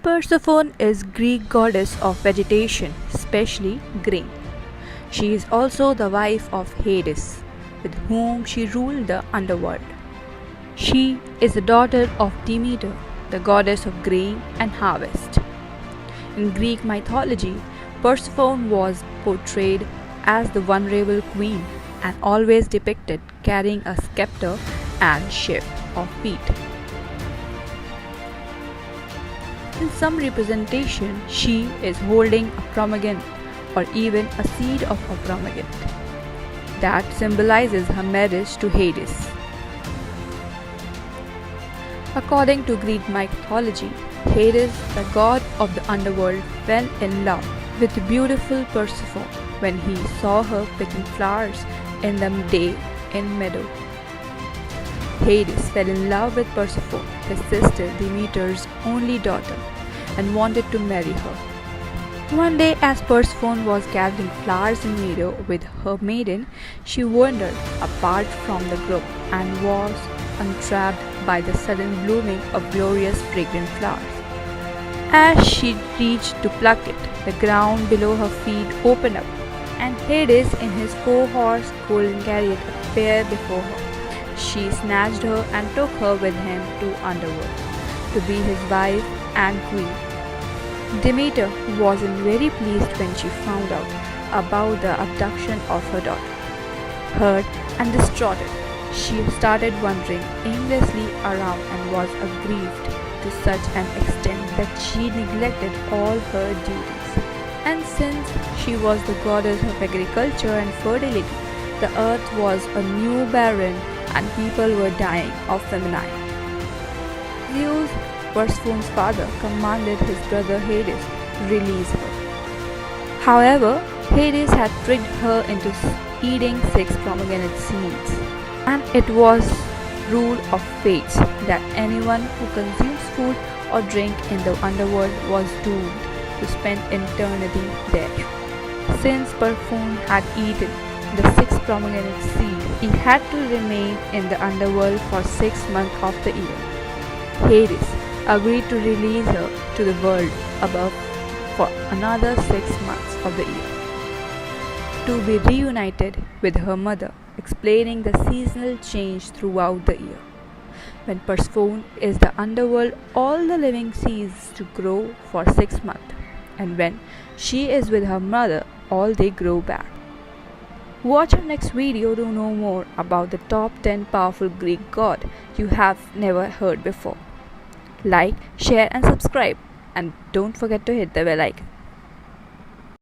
Persephone is Greek goddess of vegetation, especially grain. She is also the wife of Hades, with whom she ruled the underworld. She is the daughter of Demeter, the goddess of grain and harvest. In Greek mythology, Persephone was portrayed as the vulnerable queen and always depicted carrying a scepter and sheaf of wheat. In some representation, she is holding a pomegranate or even a seed of a pomegranate that symbolizes her marriage to Hades. According to Greek mythology, Hades, the god of the underworld, fell in love with the beautiful Persephone when he saw her picking flowers in the day in meadow. Hades fell in love with Persephone, his sister Demeter's only daughter, and wanted to marry her. One day, as Persephone was gathering flowers in meadow with her maiden, she wandered apart from the group and was entrapped by the sudden blooming of glorious fragrant flowers. As she reached to pluck it, the ground below her feet opened up, and Hades in his four-horse golden chariot appeared before her. She snatched her and took her with him to Underworld, to be his wife and queen. Demeter wasn't very pleased when she found out about the abduction of her daughter. Hurt and distraught, she started wandering aimlessly around and was aggrieved to such an extent that she neglected all her duties. And since she was the goddess of agriculture and fertility, the earth was a new barren and people were dying of famine. Zeus, Persephone's father, commanded his brother Hades to release her. However, Hades had tricked her into eating 6 pomegranate seeds, and it was rule of fates that anyone who consumes food or drink in the underworld was doomed to spend eternity there. Since Persephone had eaten the 6 pomegranate seeds, he had to remain in the underworld for 6 months of the year. Hades agreed to release her to the world above for another 6 months of the year, to be reunited with her mother, explaining the seasonal change throughout the year. When Persephone is the underworld, all the living cease to grow for 6 months, and when she is with her mother, all they grow back. Watch our next video to know more about the top 10 powerful Greek god you have never heard before. Like, share and subscribe, and don't forget to hit the bell icon.